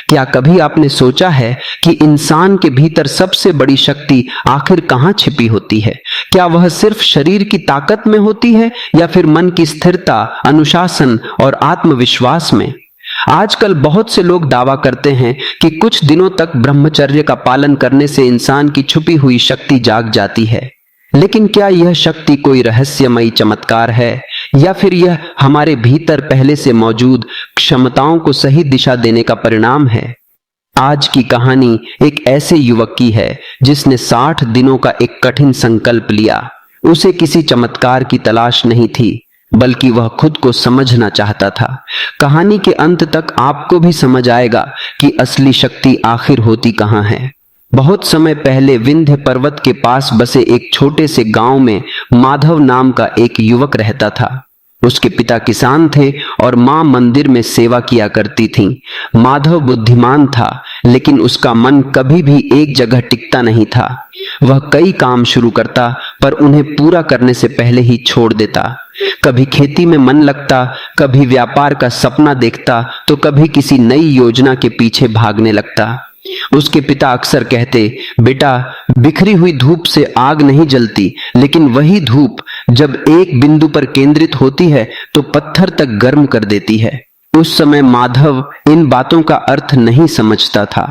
क्या कभी आपने सोचा है कि इंसान के भीतर सबसे बड़ी शक्ति आखिर कहां छिपी होती है? क्या वह सिर्फ शरीर की ताकत में होती है या फिर मन की स्थिरता, अनुशासन और आत्मविश्वास में? आजकल बहुत से लोग दावा करते हैं कि कुछ दिनों तक ब्रह्मचर्य का पालन करने से इंसान की छुपी हुई शक्ति जाग जाती है। लेकिन क्या यह शक्ति कोई रहस्यमयी चमत्कार है या फिर यह हमारे भीतर पहले से मौजूद क्षमताओं को सही दिशा देने का परिणाम है? आज की कहानी एक ऐसे युवक की है जिसने 60 दिनों का एक कठिन संकल्प लिया। उसे किसी चमत्कार की तलाश नहीं थी, बल्कि वह खुद को समझना चाहता था। कहानी के अंत तक आपको भी समझ आएगा कि असली शक्ति आखिर होती कहां है। बहुत समय पहले विंध्य पर्वत के पास बसे एक छोटे से गांव में माधव नाम का एक युवक रहता था। उसके पिता किसान थे और मां मंदिर में सेवा किया करती थीं। माधव बुद्धिमान था, लेकिन उसका मन कभी भी एक जगह टिकता नहीं था। वह कई काम शुरू करता, पर उन्हें पूरा करने से पहले ही छोड़ देता। कभी खेती में मन लगता, कभी व्यापार का सपना देखता, तो कभी किसी नई योजना के पीछे भागने लगता। उसके पिता अक्सर कहते, बेटा, बिखरी हुई धूप से आग नहीं जलती, लेकिन वही धूप जब एक बिंदु पर केंद्रित होती है तो पत्थर तक गर्म कर देती है। उस समय माधव इन बातों का अर्थ नहीं समझता था।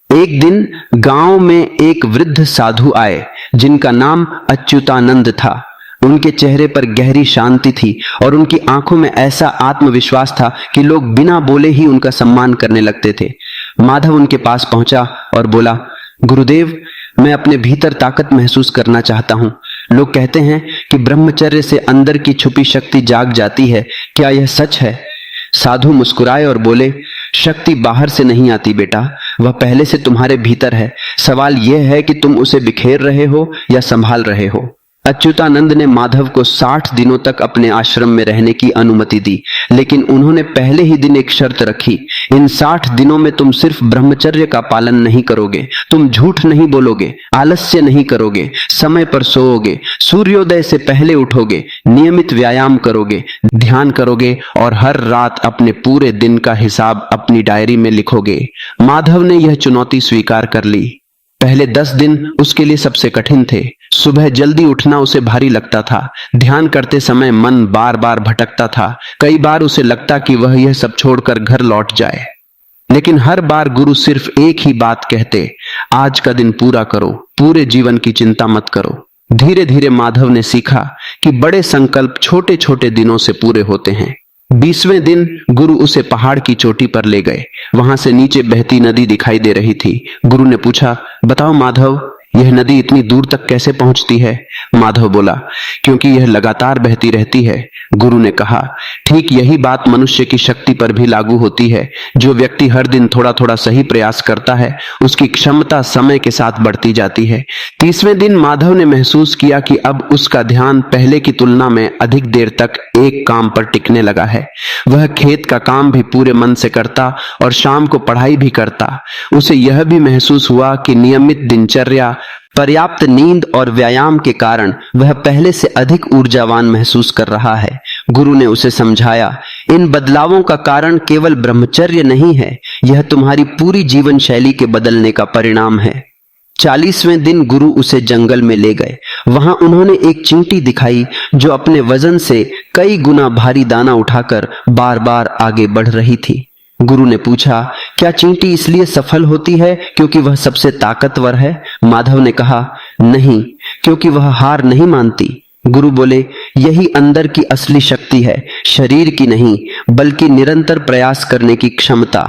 एक दिन गांव में एक वृद्ध साधु आए जिनका नाम अच्युतानंद था। उनके चेहरे पर गहरी शांति थी और उनकी आंखों में ऐसा आत्मविश्वास था कि लोग बिना बोले ही उनका सम्मान करने लगते थे। माधव उनके पास पहुंचा और बोला, गुरुदेव, मैं अपने भीतर ताकत महसूस करना चाहता हूं। लोग कहते हैं कि ब्रह्मचर्य से अंदर की छुपी शक्ति जाग जाती है। क्या यह सच है? साधु मुस्कुराए और बोले, शक्ति बाहर से नहीं आती बेटा, वह पहले से तुम्हारे भीतर है। सवाल यह है कि तुम उसे बिखेर रहे हो या संभाल रहे हो। अच्युतानंद ने माधव को 60 दिनों तक अपने आश्रम में रहने की अनुमति दी, लेकिन उन्होंने पहले ही दिन एक शर्त रखी। इन 60 दिनों में तुम सिर्फ ब्रह्मचर्य का पालन नहीं करोगे, तुम झूठ नहीं बोलोगे, आलस्य नहीं करोगे, समय पर सोओगे, सूर्योदय से पहले उठोगे, नियमित व्यायाम करोगे, ध्यान करोगे और हर रात अपने पूरे दिन का हिसाब अपनी डायरी में लिखोगे। माधव ने यह चुनौती स्वीकार कर ली। पहले 10 दिन उसके लिए सबसे कठिन थे। सुबह जल्दी उठना उसे भारी लगता था। ध्यान करते समय मन बार बार भटकता था। कई बार उसे लगता कि वह यह सब छोड़कर घर लौट जाए, लेकिन हर बार गुरु सिर्फ एक ही बात कहते, आज का दिन पूरा करो, पूरे जीवन की चिंता मत करो। धीरे धीरे माधव ने सीखा कि बड़े संकल्प छोटे छोटे दिनों से पूरे होते हैं। 20वें दिन गुरु उसे पहाड़ की चोटी पर ले गए। वहां से नीचे बहती नदी दिखाई दे रही थी। गुरु ने पूछा, बताओ माधव, यह नदी इतनी दूर तक कैसे पहुंचती है? माधव बोला, क्योंकि यह लगातार बहती रहती है। गुरु ने कहा, ठीक यही बात मनुष्य की शक्ति पर भी लागू होती है। जो व्यक्ति हर दिन थोड़ा थोड़ा सही प्रयास करता है, उसकी क्षमता समय के साथ बढ़ती जाती है। 30वें दिन माधव ने महसूस किया कि अब उसका ध्यान पहले की तुलना में अधिक देर तक एक काम पर टिकने लगा है। वह खेत का काम भी पूरे मन से करता और शाम को पढ़ाई भी करता। उसे यह भी महसूस हुआ कि नियमित दिनचर्या, पर्याप्त नींद और व्यायाम के कारण वह पहले से अधिक ऊर्जावान महसूस कर रहा है। गुरु ने उसे समझाया, इन बदलावों का कारण केवल ब्रह्मचर्य नहीं है, यह तुम्हारी पूरी जीवन शैली के बदलने का परिणाम है। 40वें दिन गुरु उसे जंगल में ले गए। वहां उन्होंने एक चींटी दिखाई जो अपने वजन से कई गुना भारी दाना उठाकर बार बार आगे बढ़ रही थी। गुरु ने पूछा, क्या चींटी इसलिए सफल होती है क्योंकि वह सबसे ताकतवर है? माधव ने कहा, नहीं, क्योंकि वह हार नहीं मानती। गुरु बोले, यही अंदर की असली शक्ति है, शरीर की नहीं, बल्कि निरंतर प्रयास करने की क्षमता।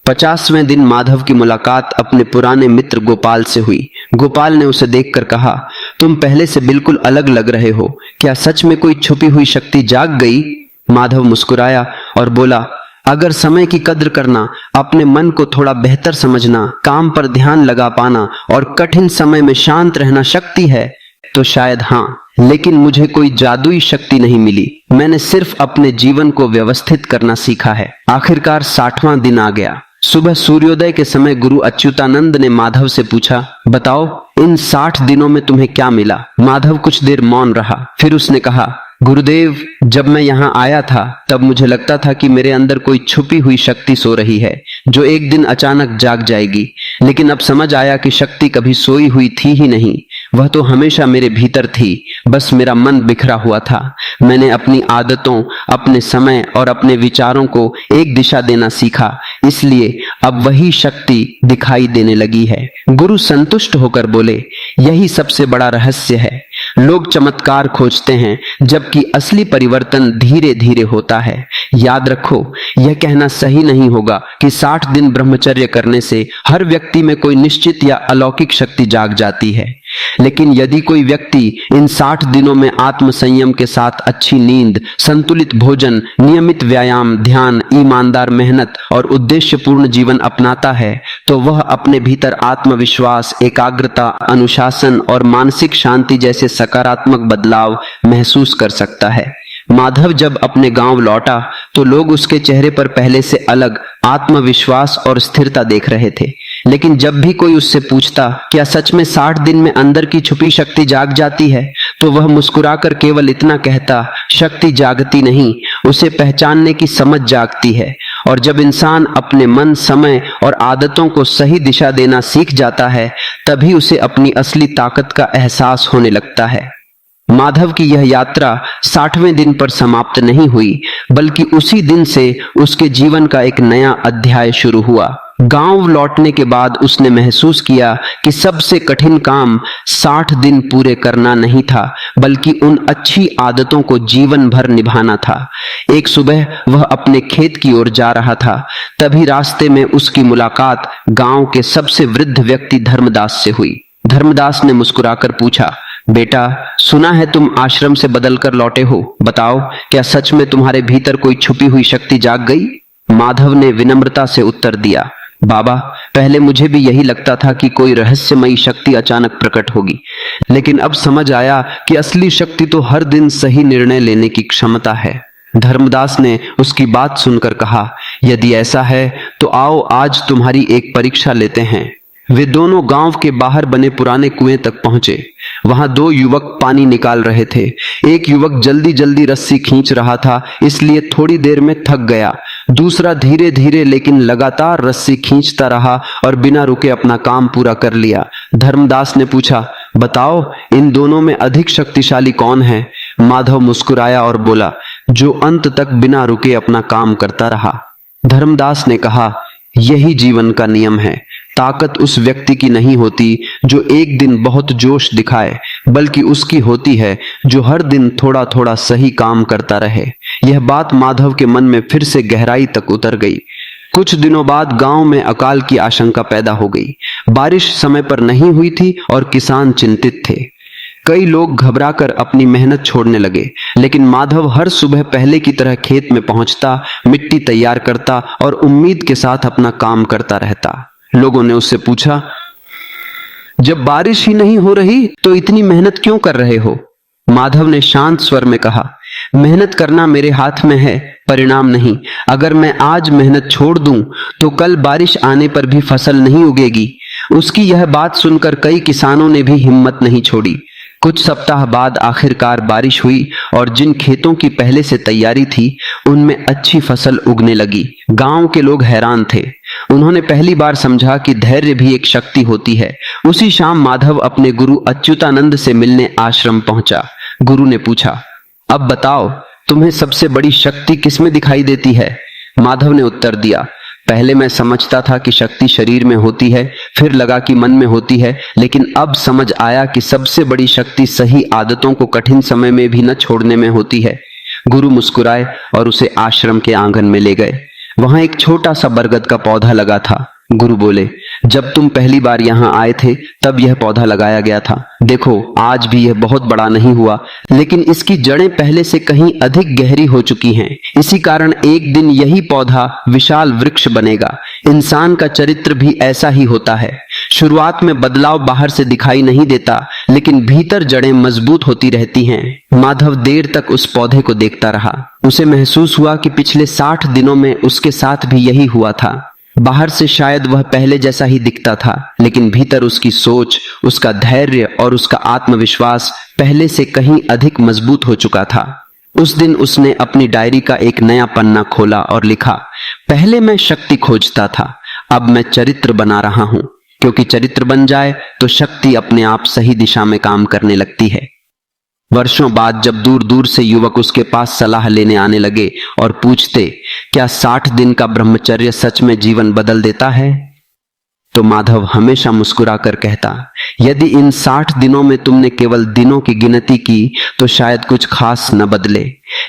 50वें दिन माधव की मुलाकात अपने पुराने मित्र गोपाल से हुई। गोपाल ने उसे देखकर कहा, तुम पहले से बिल्कुल अलग लग रहे हो, क्या सच में कोई छुपी हुई शक्ति जाग गई? माधव मुस्कुराया और बोला, अगर समय की कद्र करना, अपने मन को थोड़ा बेहतर समझना, काम पर ध्यान लगा पाना और कठिन समय में शांत रहना शक्ति है, तो शायद हाँ, लेकिन मुझे कोई जादुई शक्ति नहीं मिली। मैंने सिर्फ अपने जीवन को व्यवस्थित करना सीखा है। आखिरकार 60वां दिन आ गया। सुबह सूर्योदय के समय गुरु अच्युतानंद ने माधव से पूछा, बताओ इन 60 दिनों में तुम्हें क्या मिला? माधव कुछ देर मौन रहा, फिर उसने कहा, गुरुदेव, जब मैं यहाँ आया था तब मुझे लगता था कि मेरे अंदर कोई छुपी हुई शक्ति सो रही है जो एक दिन अचानक जाग जाएगी, लेकिन अब समझ आया कि शक्ति कभी सोई हुई थी ही नहीं, वह तो हमेशा मेरे भीतर थी, बस मेरा मन बिखरा हुआ था। मैंने अपनी आदतों, अपने समय और अपने विचारों को एक दिशा देना सीखा, इसलिए अब वही शक्ति दिखाई देने लगी है। गुरु संतुष्ट होकर बोले, यही सबसे बड़ा रहस्य है। लोग चमत्कार खोजते हैं जबकि असली परिवर्तन धीरे धीरे होता है। याद रखो, यह कहना सही नहीं होगा कि 60 दिन ब्रह्मचर्य करने से हर व्यक्ति में कोई निश्चित या अलौकिक शक्ति जाग जाती है, लेकिन यदि कोई व्यक्ति इन 60 दिनों में आत्म संयम के साथ अच्छी नींद, संतुलित भोजन, नियमित व्यायाम, ध्यान, ईमानदार मेहनत और उद्देश्यपूर्ण जीवन अपनाता है, तो वह अपने भीतर आत्मविश्वास, एकाग्रता, अनुशासन और मानसिक शांति जैसे सकारात्मक बदलाव महसूस कर सकता है। माधव जब अपने गांव लौटा तो लोग उसके चेहरे पर पहले से अलग आत्मविश्वास और स्थिरता देख रहे थे, लेकिन जब भी कोई उससे पूछता, क्या सच में 60 दिन में अंदर की छुपी शक्ति जाग जाती है, तो वह मुस्कुराकर केवल इतना कहता, शक्ति जागती नहीं, उसे पहचानने की समझ जागती है। और जब इंसान अपने मन, समय और आदतों को सही दिशा देना सीख जाता है, तभी उसे अपनी असली ताकत का एहसास होने लगता है। माधव की यह यात्रा 60वें दिन पर समाप्त नहीं हुई, बल्कि उसी दिन से उसके जीवन का एक नया अध्याय शुरू हुआ। गांव लौटने के बाद उसने महसूस किया कि सबसे कठिन काम 60 दिन पूरे करना नहीं था, बल्कि उन अच्छी आदतों को जीवन भर निभाना था। एक सुबह वह अपने खेत की ओर जा रहा था, तभी रास्ते में उसकी मुलाकात गांव के सबसे वृद्ध व्यक्ति धर्मदास से हुई। धर्मदास ने मुस्कुराकर पूछा, बेटा, सुना है तुम आश्रम से बदलकर लौटे हो, बताओ क्या सच में तुम्हारे भीतर कोई छुपी हुई शक्ति जाग गई? माधव ने विनम्रता से उत्तर दिया, बाबा, पहले मुझे भी यही लगता था कि कोई रहस्यमयी शक्ति अचानक प्रकट होगी, लेकिन अब समझ आया कि असली शक्ति तो हर दिन सही निर्णय लेने की क्षमता है। धर्मदास ने उसकी बात सुनकर कहा, यदि ऐसा है तो आओ आज तुम्हारी एक परीक्षा लेते हैं। वे दोनों गांव के बाहर बने पुराने कुएं तक पहुंचे। वहां 2 युवक पानी निकाल रहे थे। एक युवक जल्दी जल्दी रस्सी खींच रहा था, इसलिए थोड़ी देर में थक गया। दूसरा धीरे धीरे लेकिन लगातार रस्सी खींचता रहा और बिना रुके अपना काम पूरा कर लिया। धर्मदास ने पूछा, बताओ इन दोनों में अधिक शक्तिशाली कौन है? माधव मुस्कुराया और बोला, जो अंत तक बिना रुके अपना काम करता रहा। धर्मदास ने कहा, यही जीवन का नियम है। ताकत उस व्यक्ति की नहीं होती जो एक दिन बहुत जोश दिखाए, बल्कि उसकी होती है जो हर दिन थोड़ा थोड़ा सही काम करता रहे। यह बात माधव के मन में फिर से गहराई तक उतर गई। कुछ दिनों बाद गांव में अकाल की आशंका पैदा हो गई। बारिश समय पर नहीं हुई थी और किसान चिंतित थे। कई लोग घबराकर अपनी मेहनत छोड़ने लगे, लेकिन माधव हर सुबह पहले की तरह खेत में पहुंचता, मिट्टी तैयार करता और उम्मीद के साथ अपना काम करता रहता। लोगों ने उससे पूछा, जब बारिश ही नहीं हो रही तो इतनी मेहनत क्यों कर रहे हो? माधव ने शांत स्वर में कहा, मेहनत करना मेरे हाथ में है, परिणाम नहीं। अगर मैं आज मेहनत छोड़ दूं तो कल बारिश आने पर भी फसल नहीं उगेगी। उसकी यह बात सुनकर कई किसानों ने भी हिम्मत नहीं छोड़ी। कुछ सप्ताह बाद आखिरकार बारिश हुई और जिन खेतों की पहले से तैयारी थी उनमें अच्छी फसल उगने लगी। गांव के लोग हैरान थे। उन्होंने पहली बार समझा कि धैर्य भी एक शक्ति होती है। उसी शाम माधव अपने गुरु अच्युतानंद से मिलने आश्रम पहुंचा। गुरु ने पूछा, अब बताओ तुम्हें सबसे बड़ी शक्ति किसमें दिखाई देती है? माधव ने उत्तर दिया, पहले मैं समझता था कि शक्ति शरीर में होती है, फिर लगा कि मन में होती है, लेकिन अब समझ आया कि सबसे बड़ी शक्ति सही आदतों को कठिन समय में भी न छोड़ने में होती है। गुरु मुस्कुराए और उसे आश्रम के आंगन में ले गए। वहां एक छोटा सा बरगद का पौधा लगा था। गुरु बोले, जब तुम पहली बार यहाँ आए थे तब यह पौधा लगाया गया था। देखो आज भी यह बहुत बड़ा नहीं हुआ, लेकिन इसकी जड़ें पहले से कहीं अधिक गहरी हो चुकी हैं। इसी कारण एक दिन यही पौधा विशाल वृक्ष बनेगा। इंसान का चरित्र भी ऐसा ही होता है। शुरुआत में बदलाव बाहर से दिखाई नहीं देता, लेकिन भीतर जड़ें मजबूत होती रहती हैं। माधव देर तक उस पौधे को देखता रहा। उसे महसूस हुआ कि पिछले 60 दिनों में उसके साथ भी यही हुआ था। बाहर से शायद वह पहले जैसा ही दिखता था, लेकिन भीतर उसकी सोच, उसका धैर्य और उसका आत्मविश्वास पहले से कहीं अधिक मजबूत हो चुका था। उस दिन उसने अपनी डायरी का एक नया पन्ना खोला और लिखा, पहले मैं शक्ति खोजता था, अब मैं चरित्र बना रहा हूं, क्योंकि चरित्र बन जाए तो शक्ति अपने आप सही दिशा में काम करने लगती है। वर्षों बाद जब दूर दूर से युवक उसके पास सलाह लेने आने लगे और पूछते, क्या 60 दिन का ब्रह्मचर्य सच में जीवन बदल देता है, तो माधव हमेशा मुस्कुराकर कहता, यदि इन 60 दिनों में तुमने केवल दिनों की गिनती की तो शायद कुछ खास न बदले,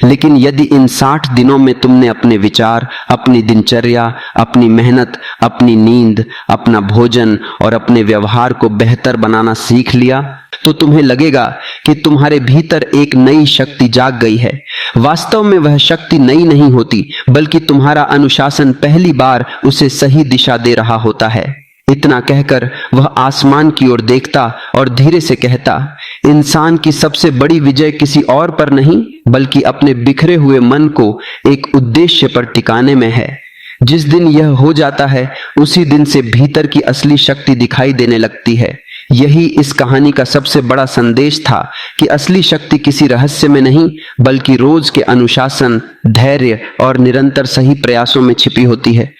लेकिन यदि इन 60 दिनों में तुमने अपने विचार, अपनी दिनचर्या, अपनी मेहनत, अपनी नींद, अपना भोजन और अपने व्यवहार को बेहतर बनाना सीख लिया, तो तुम्हें लगेगा कि तुम्हारे भीतर एक नई शक्ति जाग गई है। वास्तव में वह शक्ति नई नहीं होती, बल्कि तुम्हारा अनुशासन पहली बार उसे सही दिशा दे रहा होता है। इतना कहकर वह आसमान की ओर देखता और धीरे से कहता, इंसान की सबसे बड़ी विजय किसी और पर नहीं, बल्कि अपने बिखरे हुए मन को एक उद्देश्य पर टिकाने में है। जिस दिन यह हो जाता है, उसी दिन से भीतर की असली शक्ति दिखाई देने लगती है। यही इस कहानी का सबसे बड़ा संदेश था कि असली शक्ति किसी रहस्य में नहीं, बल्कि रोज के अनुशासन, धैर्य और निरंतर सही प्रयासों में छिपी होती है।